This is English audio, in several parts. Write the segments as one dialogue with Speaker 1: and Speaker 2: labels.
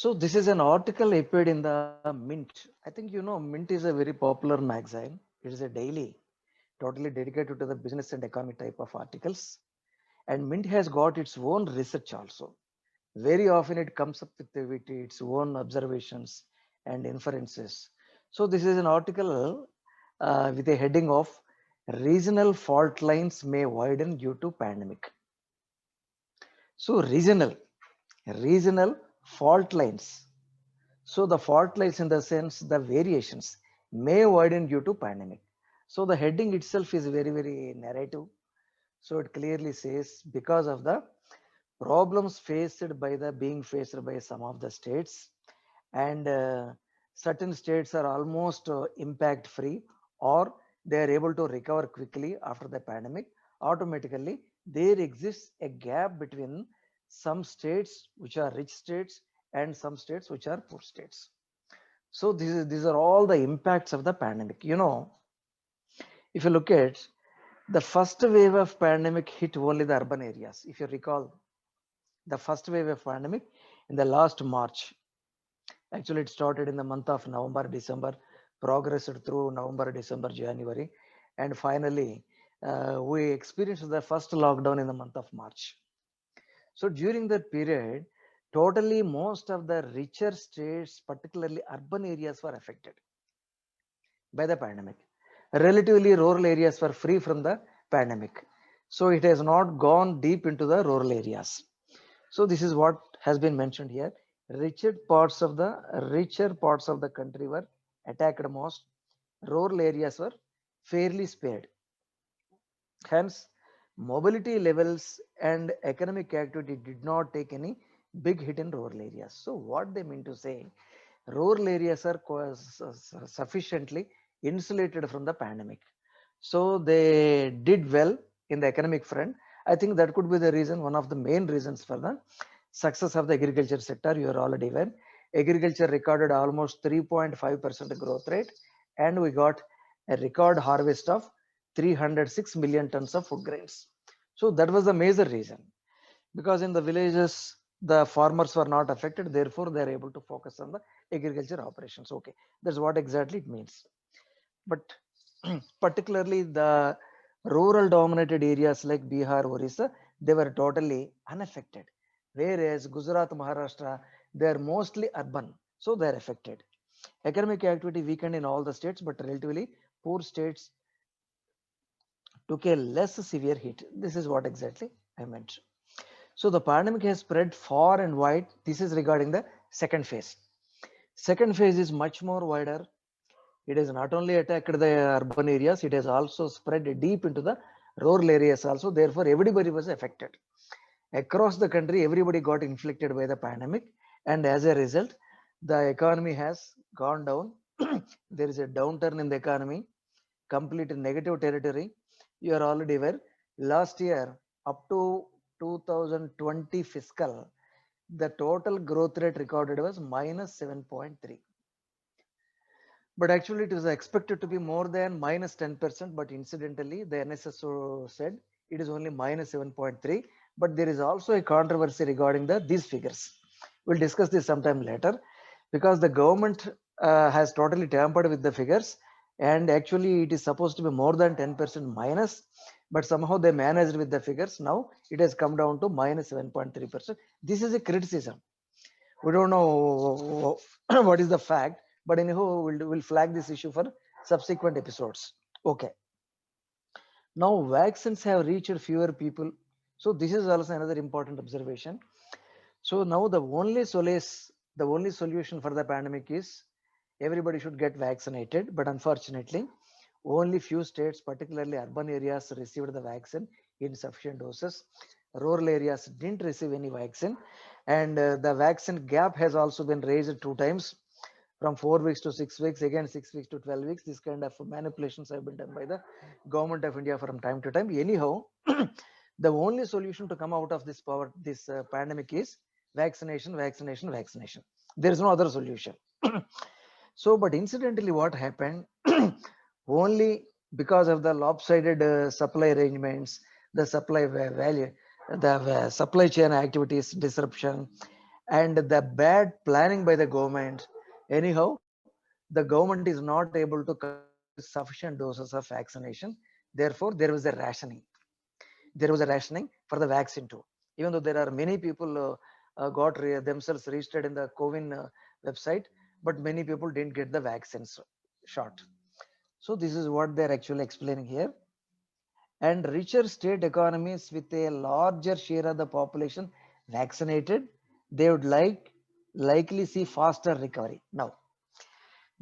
Speaker 1: So this is an article appeared in the Mint. I think you know Mint is a very popular magazine. It is a daily, totally dedicated to the business and economy type of articles. And Mint has got its own research also. Very often it comes up with its own observations and inferences. So this is an article with a heading of regional fault lines may widen due to pandemic. So regional fault lines. So the fault lines in the sense the variations may widen due to pandemic. So the heading itself is very narrative. So it clearly says because of the problems faced by the being faced by some of the states and certain states are almost impact free or they are able to recover quickly after the pandemic. Automatically there exists a gap between some states which are rich states and some states which are poor states. So these are all the impacts of the pandemic. You know, if you look at the first wave of pandemic hit only the urban areas. If you recall, the first wave of pandemic in the last March. Actually, it started in the month of November, December, progressed through November, December, January, and finally, we experienced the first lockdown in the month of March. So during that period, totally most of the richer states, particularly urban areas, were affected by the pandemic. Relatively, rural areas were free from the pandemic. So it has not gone deep into the rural areas. So this is what has been mentioned here. Richer parts of the country were attacked most. Rural areas were fairly spared. Hence, mobility levels and economic activity did not take any big hit in rural areas. So what they mean to say, rural areas are sufficiently insulated from the pandemic. So they did well in the economic front. I think that could be the reason, one of the main reasons for the success of the agriculture sector. You are already aware. Agriculture recorded almost 3.5% growth rate, and we got a record harvest of 306 million tons of food grains. So that was the major reason, because in the villages the farmers were not affected, therefore they are able to focus on the agriculture operations. Okay, that's what exactly it means. But particularly the rural dominated areas like Bihar, Orissa, they were totally unaffected. Whereas Gujarat, Maharashtra, they are mostly urban, so they are affected. Economic activity weakened in all the states, but relatively poor states took a less severe hit. This is what exactly I meant. So the pandemic has spread far and wide. This is regarding the second phase. Second phase is much more wider. It has not only attacked the urban areas, it has also spread deep into the rural areas also. Therefore, everybody was affected. Across the country, everybody got inflicted by the pandemic. And as a result, the economy has gone down. There is a downturn in the economy, complete negative territory. You are already aware. Last year, up to 2020 fiscal, the total growth rate recorded was minus 7.3. But actually, it was expected to be more than minus 10%. But incidentally, the NSSO said it is only minus 7.3. But there is also a controversy regarding these figures. We'll discuss this sometime later, because the government has totally tampered with the figures, and actually it is supposed to be more than 10% minus, but somehow they managed with the figures. Now it has come down to minus 7.3%. This is a criticism. We don't know what is the fact, but anyhow we'll flag this issue for subsequent episodes. Okay, now vaccines have reached fewer people. So this is also another important observation. So now the only solution for the pandemic is everybody should get vaccinated, but unfortunately only few states, particularly urban areas, received the vaccine in sufficient doses. Rural areas didn't receive any vaccine, and the vaccine gap has also been raised 2 times, from 4 weeks to 6 weeks, again 6 weeks to 12 weeks. This kind of manipulations have been done by the government of India from time to time. Anyhow, the only solution to come out of this pandemic is vaccination, vaccination, vaccination. There is no other solution. So, but incidentally, what happened? Only because of the lopsided supply arrangements, the supply value, the supply chain activities disruption, and the bad planning by the government. Anyhow, the government is not able to complete sufficient doses of vaccination. Therefore, there was a rationing. There was a rationing for the vaccine too. Even though there are many people got themselves registered in the COVID website, but many people didn't get the vaccines shot. So this is what they're actually explaining here. And richer state economies with a larger share of the population vaccinated, they would likely see faster recovery. Now,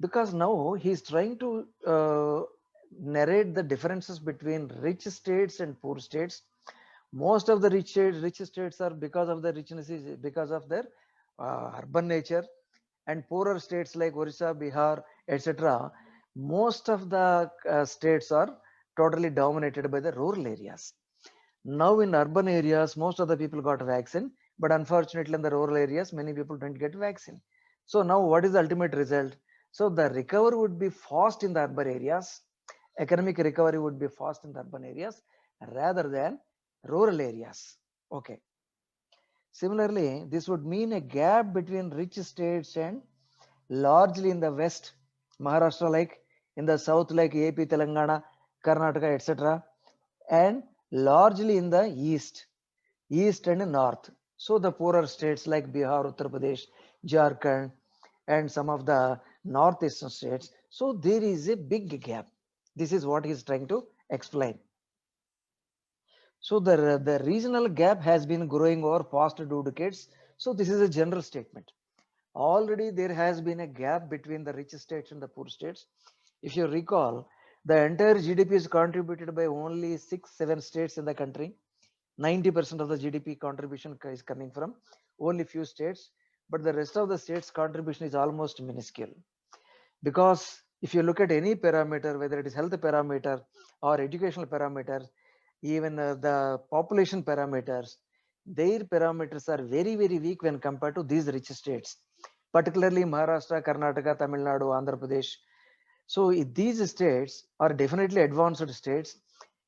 Speaker 1: because now he's trying to narrate the differences between rich states and poor states. Most of the rich states are because of the richness is because of their urban nature, and poorer states like Orissa, Bihar, etc. Most of the states are totally dominated by the rural areas. Now in urban areas, most of the people got vaccine, but unfortunately in the rural areas, many people don't get vaccine. So now what is the ultimate result? So the recovery would be fast in the urban areas. Economic recovery would be fast in the urban areas rather than rural areas. Okay. Similarly, this would mean a gap between rich states and largely in the west, Maharashtra like, in the south like AP, Telangana, Karnataka, etc. and largely in the east and north. So the poorer states like Bihar, Uttar Pradesh, Jharkhand, and some of the northeastern states. So there is a big gap. This is what he is trying to explain. So the regional gap has been growing over past 2 decades. So this is a general statement. Already there has been a gap between the rich states and the poor states. If you recall, the entire GDP is contributed by only 6-7 states in the country. 90% of the GDP contribution is coming from only few states, but the rest of the states contribution is almost minuscule. Because if you look at any parameter, whether it is health parameter or educational parameter, even the population parameters, their parameters are very weak when compared to these rich states, particularly Maharashtra, Karnataka, Tamil Nadu, Andhra Pradesh. So these states are definitely advanced states,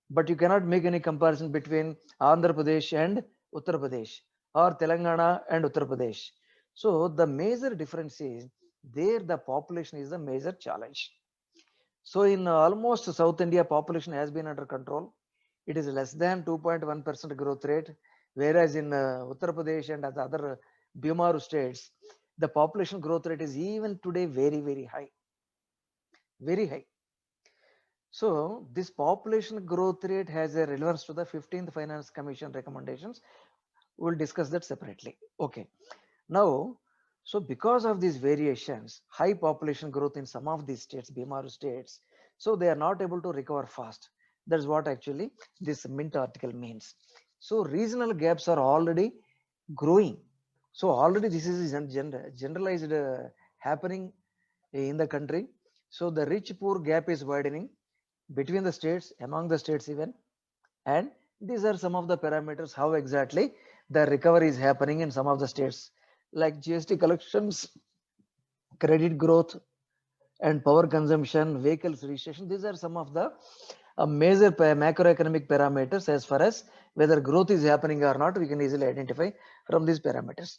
Speaker 1: but you cannot make any comparison between Andhra Pradesh and Uttar Pradesh or Telangana and Uttar Pradesh. So the major difference is there the population is the major challenge. So in almost South India, population has been under control. It is less than 2.1% growth rate, whereas in Uttar Pradesh and the other Bimaru states, the population growth rate is even today very high, very high. So this population growth rate has a relevance to the 15th Finance Commission recommendations. We'll discuss that separately. Okay. Now, so because of these variations, high population growth in some of these states, Bimaru states, so they are not able to recover fast. That's what actually this Mint article means. So regional gaps are already growing. So already this is generalized happening in the country. So the rich poor gap is widening between the states, among the states even, and these are some of the parameters how exactly the recovery is happening in some of the states like GST collections, credit growth, and power consumption, vehicles registration. These are some of the major macroeconomic parameters. As far as whether growth is happening or not, we can easily identify from these parameters.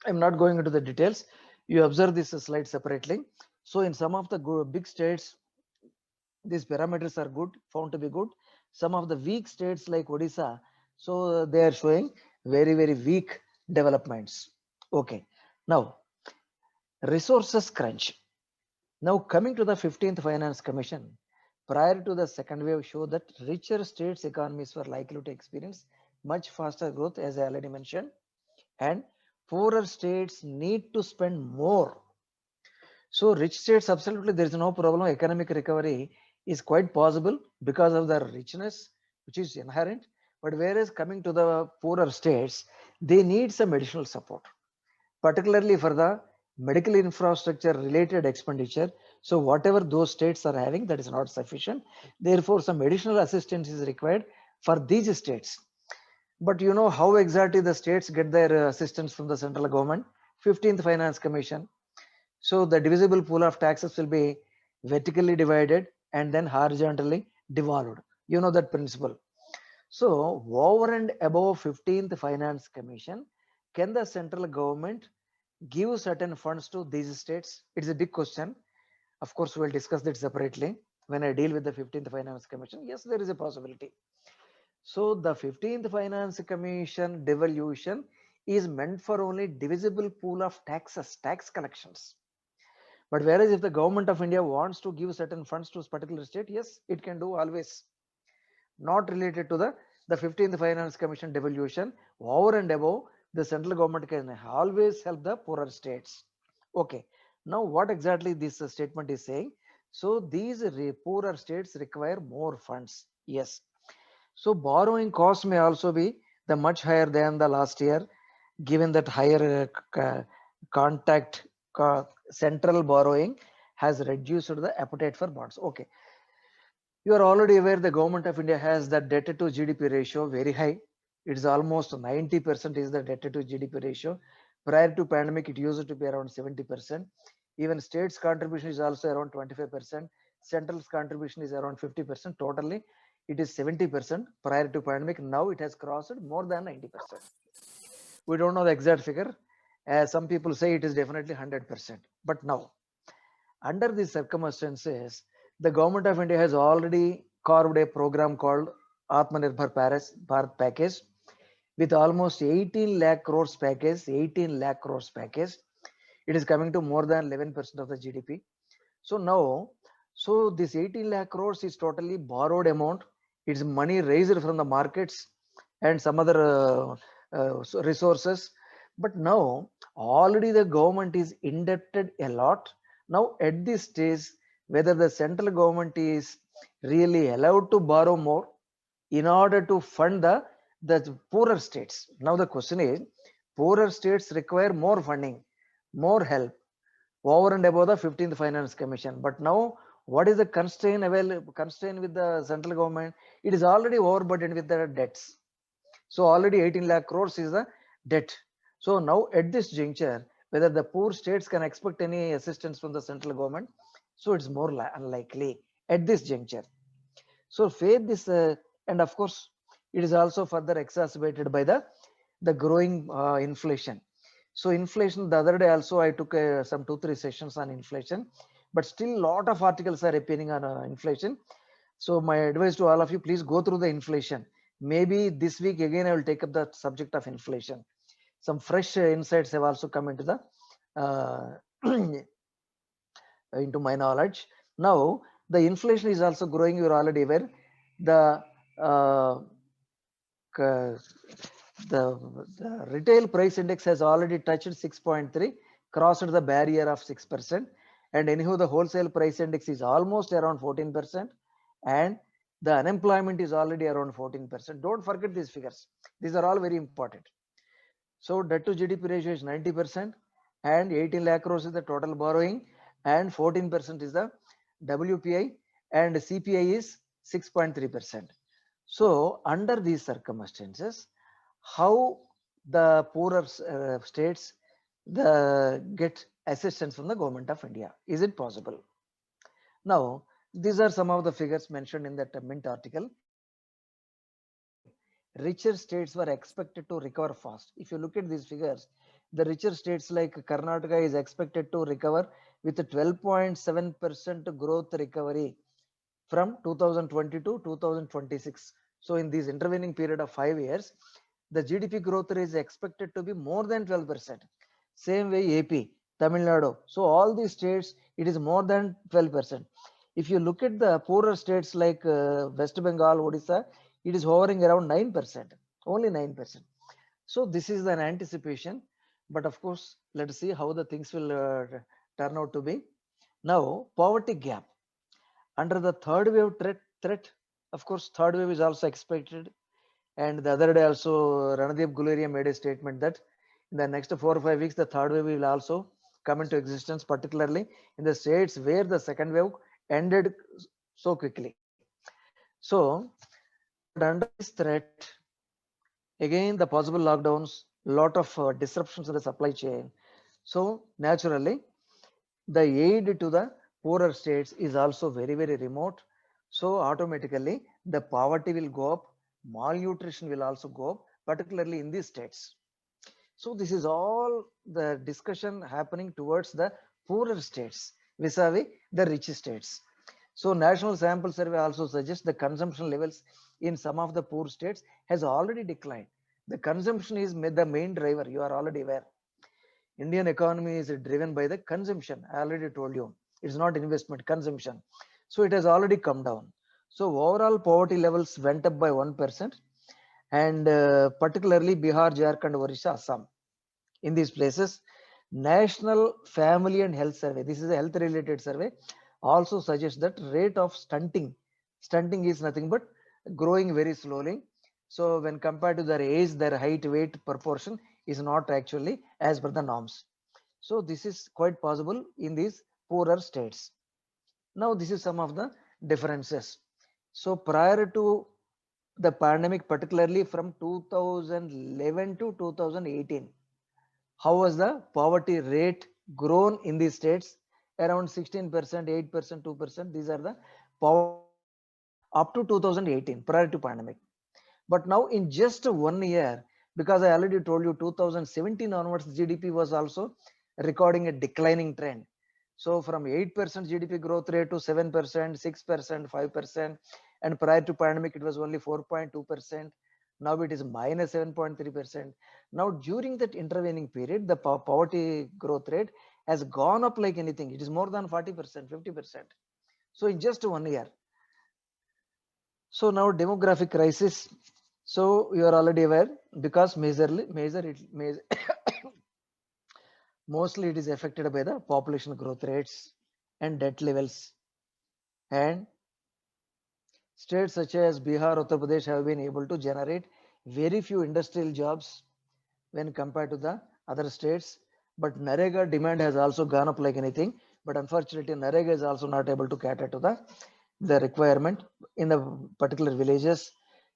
Speaker 1: I'm not going into the details. You observe this slide separately. So in some of the big states, these parameters are good, found to be good. Some of the weak states like Odisha, so they are showing very weak developments. Okay. Now, resources crunch. Now coming to the 15th Finance Commission, prior to the second wave show that richer states economies were likely to experience much faster growth, as I already mentioned, and poorer states need to spend more. So rich states, absolutely there is no problem. Economic recovery is quite possible because of the richness which is inherent. But whereas coming to the poorer states, they need some additional support, particularly for the medical infrastructure related expenditure. So whatever those states are having, that is not sufficient. Therefore, some additional assistance is required for these states. But you know how exactly the states get their assistance from the central government? 15th Finance Commission. So the divisible pool of taxes will be vertically divided and then horizontally devolved. You know that principle. So over and above 15th Finance Commission, can the central government give certain funds to these states? It's a big question. Of course, we'll discuss that separately when I deal with the 15th Finance Commission. Yes, there is a possibility. So the 15th Finance Commission devolution is meant for only divisible pool of taxes, tax collections. But whereas if the government of India wants to give certain funds to a particular state, yes, it can do always. Not related to the 15th Finance Commission devolution. Over and above, the central government can always help the poorer states. Okay. Now, what exactly this statement is saying? So these poorer states require more funds. Yes. So borrowing cost may also be the much higher than the last year, given that higher contact central borrowing has reduced the appetite for bonds. Okay. You are already aware the government of India has the debt to GDP ratio very high. It is almost 90% is the debt to GDP ratio. Prior to pandemic, it used to be around 70%. Even states contribution is also around 25%. Central's contribution is around 50%. Totally, it is 70% prior to pandemic. Now it has crossed more than 90%. We don't know the exact figure. As some people say it is definitely 100%. But now, under these circumstances, the government of India has already carved a program called Atmanirbhar Bharat package with almost 18 lakh crores package, 18 lakh crores package. It is coming to more than 11% of the GDP. So now, so this 18 lakh crores is totally borrowed amount. It's money raised from the markets and some other resources. But now already the government is indebted a lot. Now at this stage, whether the central government is really allowed to borrow more in order to fund the poorer states. Now the question is, poorer states require more funding, more help over and above the 15th Finance Commission. But now, what is the constraint with the central government? It is already overburdened with the debts. So already 18 lakh crores is the debt. So now at this juncture, whether the poor states can expect any assistance from the central government, so it's more unlikely at this juncture. So faith this, and of course, it is also further exacerbated by the growing inflation. So inflation, the other day also I took some 2-3 sessions on inflation, but still a lot of articles are appearing on inflation. So my advice to all of you, please go through the inflation. Maybe this week again I will take up the subject of inflation. Some fresh insights have also come into the into my knowledge. Now the inflation is also growing. You are already aware. The the retail price index has already touched 6.3, crossed the barrier of 6%. And anyhow, the wholesale price index is almost around 14%. And the unemployment is already around 14%. Don't forget these figures. These are all very important. So debt to GDP ratio is 90% and 18 lakh crores is the total borrowing and 14% is the WPI and CPI is 6.3%. So under these circumstances, how the poorer states get assistance from the government of India? Is it possible? Now, these are some of the figures mentioned in that Mint article. Richer states were expected to recover fast. If you look at these figures, the richer states like Karnataka is expected to recover with a 12.7% growth recovery from 2020 to 2026. So in this intervening period of 5 years, the GDP growth rate is expected to be more than 12%. Same way AP, Tamil Nadu. So all these states, it is more than 12%. If you look at the poorer states like West Bengal, Odisha, it is hovering around 9%, only 9%. So this is an anticipation, but of course, let's see how the things will turn out to be. Now, poverty gap. Under the third wave threat, of course, third wave is also expected. And the other day also, Ranadip Guleria made a statement that in the next 4 or 5 weeks, the third wave will also come into existence, particularly in the states where the second wave ended so quickly. So, but under this threat, again, the possible lockdowns, lot of disruptions in the supply chain. So naturally, the aid to the poorer states is also very, very remote. So automatically, the poverty will go up, malnutrition will also go up, particularly in these states. So this is all the discussion happening towards the poorer states vis-a-vis the rich states. So national sample survey also suggests the consumption levels in some of the poor states has already declined. The consumption is the main driver. You are already aware. Indian economy is driven by the consumption. I already told you. It's not investment, consumption. So it has already come down. So overall poverty levels went up by 1%, and particularly Bihar, Jharkhand, Orissa, Assam. In these places, National Family and Health Survey, this is a health related survey, also suggests that rate of stunting is nothing but growing very slowly. So when compared to their age, their height, weight proportion is not actually as per the norms. So this is quite possible in these poorer states. Now this is some of the differences. So prior to the pandemic, particularly from 2011 to 2018, how was the poverty rate grown in these states? Around 16%, 8%, 2%. These are the poverty up to 2018, prior to pandemic. But now in just 1 year, because I already told you 2017 onwards, GDP was also recording a declining trend. So from 8% GDP growth rate to 7%, 6%, 5%, and prior to pandemic, it was only 4.2%. Now it is minus 7.3%. Now during that intervening period, the poverty growth rate has gone up like anything. It is more than 40%, 50%. So in just 1 year. So now demographic crisis. So you are already aware, because mostly it is affected by the population growth rates and debt levels, and states such as Bihar, Uttar Pradesh have been able to generate very few industrial jobs when compared to the other states. But Narega demand has also gone up like anything. But unfortunately, Narega is also not able to cater to the requirement in the particular villages.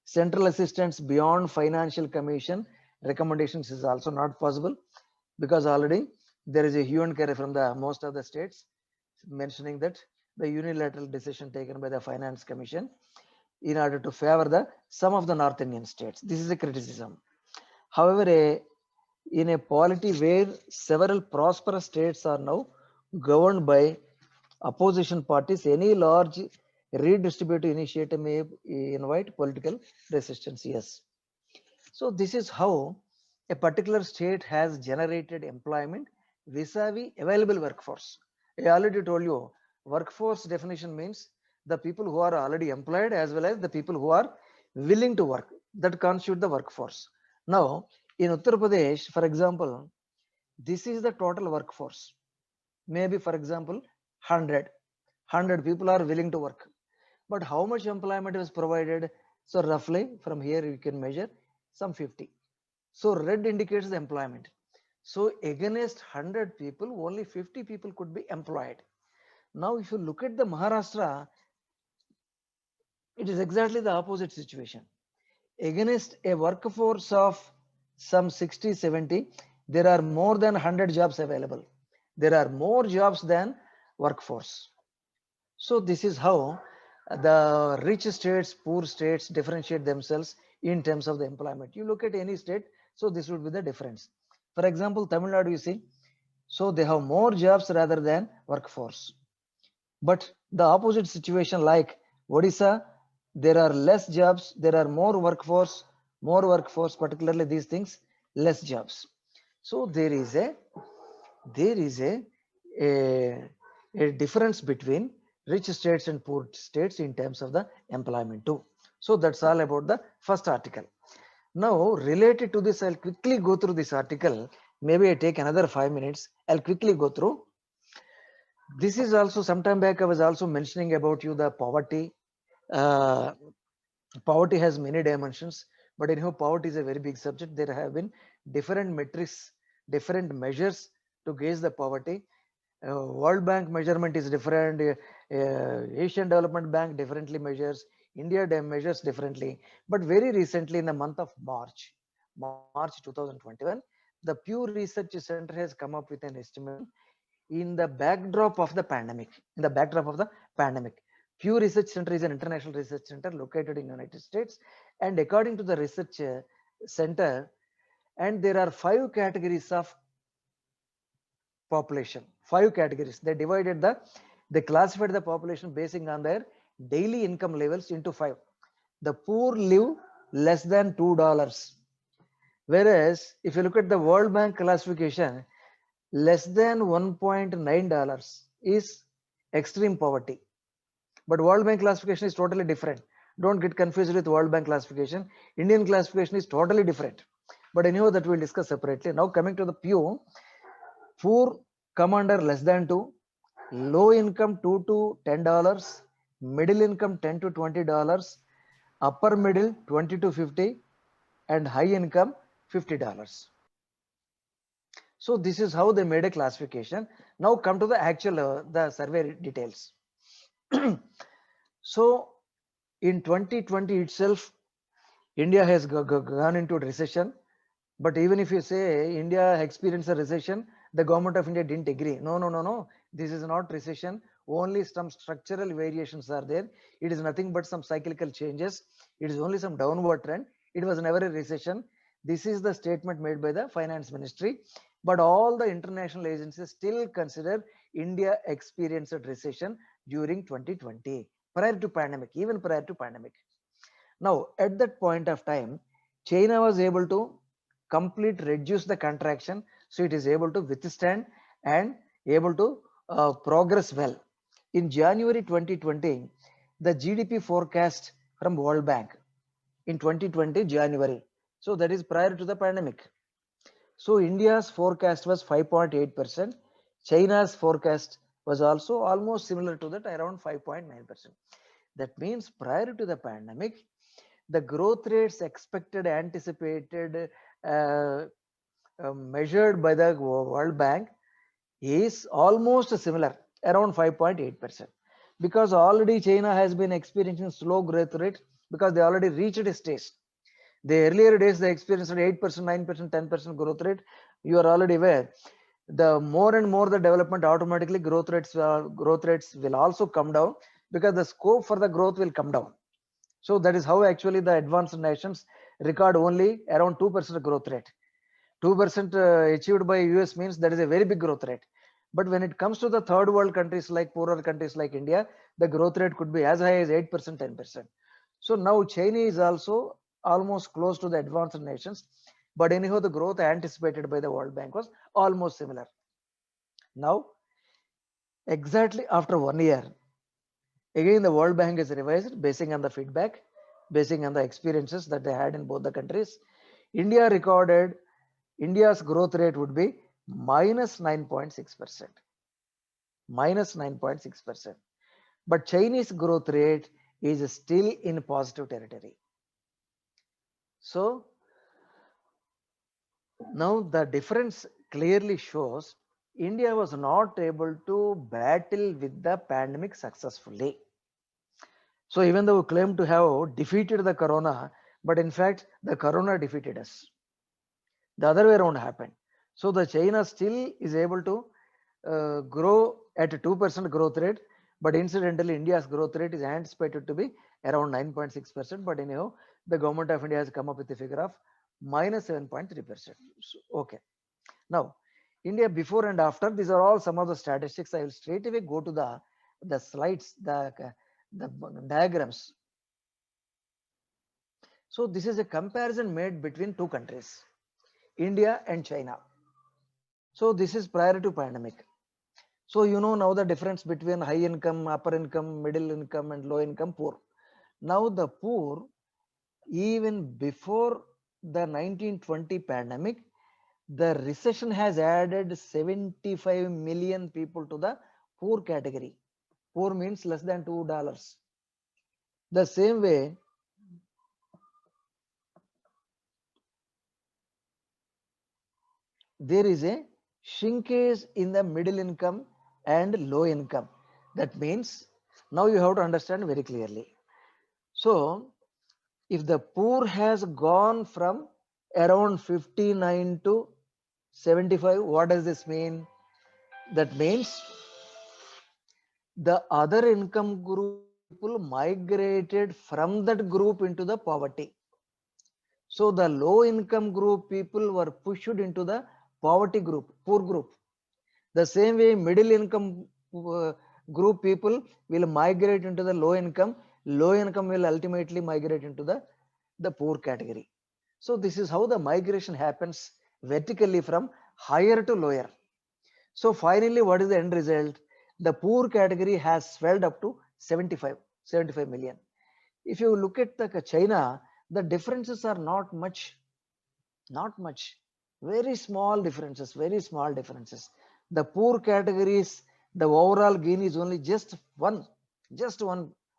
Speaker 1: Central assistance beyond financial commission recommendations is also not possible, because already there is a hue and cry from the most of the states mentioning that the unilateral decision taken by the finance commission in order to favor the some of the North Indian states. This is a criticism. However, in a polity where several prosperous states are now governed by opposition parties, any large redistributive initiative may invite political resistance. Yes. So this is how a particular state has generated employment vis-a-vis available workforce. I already told you, workforce definition means the people who are already employed as well as the people who are willing to work. That constitute the workforce. Now, in Uttar Pradesh, for example, this is the total workforce. Maybe, for example, 100 people are willing to work. But how much employment is provided? So roughly from here you can measure some 50. So red indicates the employment. So against 100 people, only 50 people could be employed. Now, if you look at the Maharashtra, it is exactly the opposite situation. Against a workforce of some 60, 70, there are more than 100 jobs available. There are more jobs than workforce. So this is how the rich states, poor states differentiate themselves in terms of the employment. You look at any state, so this would be the difference. For example, Tamil Nadu, you see, so they have more jobs rather than workforce. But the opposite situation like Odisha, there are less jobs, there are more workforce, particularly these things, less jobs. So there is a difference between rich states and poor states in terms of the employment too. So that's all about the first article. Now, related to this, I'll quickly go through this article. Maybe I take another 5 minutes. I'll quickly go through. This is also sometime back I was also mentioning about you the poverty. Uh, Poverty has many dimensions, but anyhow, poverty is a very big subject. There have been different metrics, different measures to gauge the poverty. World Bank measurement is different. Asian Development Bank differently measures. India measures differently. But very recently, in the month of March 2021, the Pew Research Center has come up with an estimation in the backdrop of the pandemic. In the backdrop of the pandemic, Pew Research Center is an international research center located in United States, and according to the research center, And there are 5 categories of population. 5 categories. They classified the population basing on their daily income levels into 5. The poor live less than $2. Whereas if you look at the World Bank classification, less than $1.9 is extreme poverty. But World Bank classification is totally different. Don't get confused with World Bank classification. Indian classification is totally different. But anyhow, that we'll discuss separately. Now coming to the Pew, poor come under less than 2, low income 2 to $10, middle income $10 to $20, upper middle 20 to 50, and high income $50. So this is how they made a classification. Now come to the actual the survey details. So in 2020 itself, India has gone into recession. But even if you say India experienced a recession, the government of India didn't agree. No, no, no, no. This is not recession. Only some structural variations are there. It is nothing but some cyclical changes. It is only some downward trend. It was never a recession. This is the statement made by the finance ministry. But all the international agencies still consider India experienced a recession during 2020, prior to pandemic, even prior to pandemic. Now, at that point of time, China was able to reduce the contraction, so it is able to withstand and able to progress well. In January 2020, the GDP forecast from World Bank in 2020 January, so that is prior to the pandemic. So India's forecast was 5.8%. China's forecast was also almost similar to that, around 5.9%. That means prior to the pandemic, the growth rates expected, anticipated, measured by the World Bank is almost similar, around 5.8%. Because already China has been experiencing slow growth rate because they already reached a stage. The earlier days they experienced 8%, 9%, 10% growth rate. You are already aware. The more and more the development, automatically growth rates will also come down because the scope for the growth will come down. So that is how actually the advanced nations record only around 2% growth rate. 2% achieved by US means that is a very big growth rate. But when it comes to the third world countries, like poorer countries like India, the growth rate could be as high as 8%, 10%. So now China is also almost close to the advanced nations. But anyhow, the growth anticipated by the World Bank was almost similar. Now, exactly after 1 year, again the World Bank is revised basing on the feedback, basing on the experiences that they had in both the countries. India's growth rate would be minus 9.6%. Minus 9.6%. But Chinese growth rate is still in positive territory. So now the difference clearly shows India was not able to battle with the pandemic successfully. So even though we claim to have defeated the corona, but in fact the corona defeated us. The other way around happened. So the China still is able to grow at a 2% growth rate, but incidentally India's growth rate is anticipated to be around 9.6%. But anyhow, the government of India has come up with a figure of minus 7.3%. So, okay. Now, India before and after, these are all some of the statistics. I will straight away go to the slides, the diagrams. So this is a comparison made between two countries, India and China. So this is prior to pandemic. So you know now the difference between high income, upper income, middle income, and low income, poor. Now the poor, even before the 1920 pandemic, the recession has added 75 million people to the poor category. Poor means less than $2. The same way, there is a shrinkage in the middle income and low income. That means now you have to understand very clearly. So if the poor has gone from around 59 to 75, what does this mean? That means the other income group people migrated from that group into the poverty. So the low income group people were pushed into the poverty group, poor group. The same way middle income group people will migrate into the low income will ultimately migrate into the poor category. So this is how the migration happens vertically from higher to lower. So finally, what is the end result? The poor category has swelled up to 75 million. If you look at the China, the differences are not much, very small differences, very small differences. The poor categories, the overall gain is only just one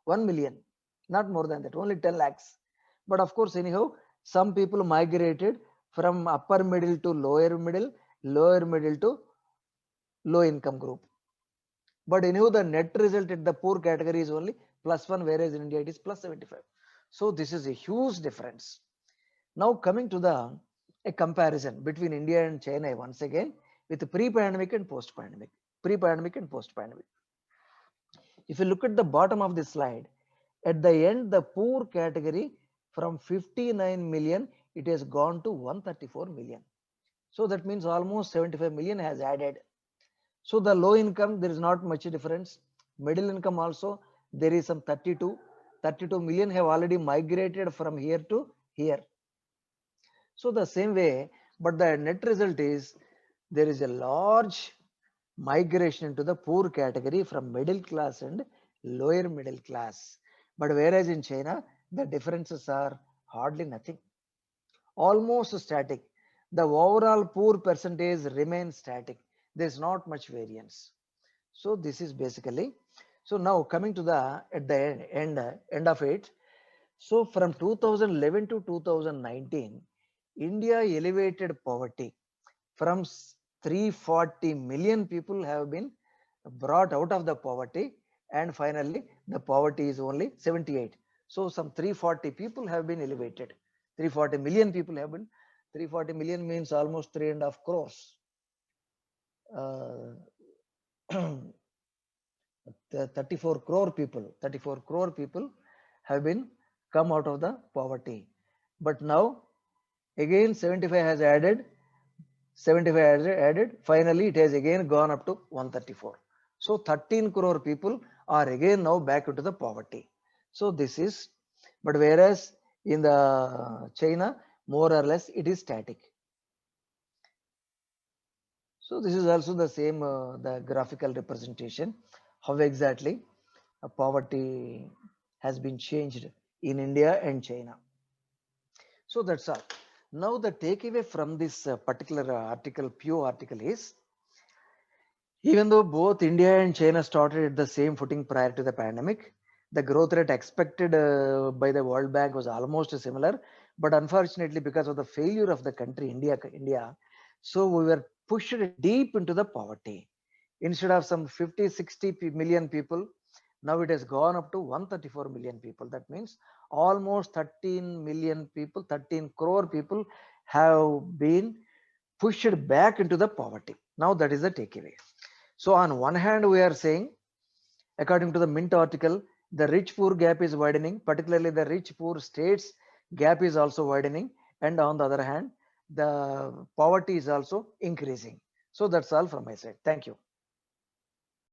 Speaker 1: million, not more than that, only 10 lakhs. But of course, anyhow, some people migrated from upper middle to lower middle to low income group. But anyhow, the net result at the poor category is only +1, whereas in India it is +75. So this is a huge difference. Now coming to a comparison between India and China once again with pre-pandemic and post-pandemic. Pre-pandemic and post-pandemic. If you look at the bottom of this slide, at the end, the poor category from 59 million, it has gone to 134 million. So that means almost 75 million has added. So the low income, there is not much difference. Middle income also, there is some 32 million have already migrated from here to here. So the same way, but the net result is there is a large migration into the poor category from middle class and lower middle class. But whereas in China, the differences are hardly nothing, almost static. The overall poor percentage remains static. There's not much variance. So this is basically, so now coming to the at the end of it. So from 2011 to 2019, India elevated poverty from 340 million people have been brought out of the poverty, and finally the poverty is only 78. So some 340 people have been elevated. 340 million people have been, 340 million means almost 3.5 crores. Uh, the 34 crore people have been come out of the poverty. But now again 75 has added, 75 has added, finally it has again gone up to 134. So 13 crore people are again now back into the poverty. So this is, but whereas in the China, more or less it is static. So this is also the same, the graphical representation, how exactly poverty has been changed in India and China. So that's all. Now the takeaway from this particular article, Pew article is, even though both India and China started at the same footing prior to the pandemic, the growth rate expected by the World Bank was almost similar. But unfortunately, because of the failure of the country, India, so we were pushed deep into the poverty. Instead of some 50, 60 million people, now it has gone up to 134 million people. That means almost 13 million people, 13 crore people have been pushed back into the poverty. Now that is the takeaway. So on one hand, we are saying, according to the Mint article, the rich-poor gap is widening, particularly the rich-poor states gap is also widening. And on the other hand, the poverty is also increasing. So that's all from my side. Thank you.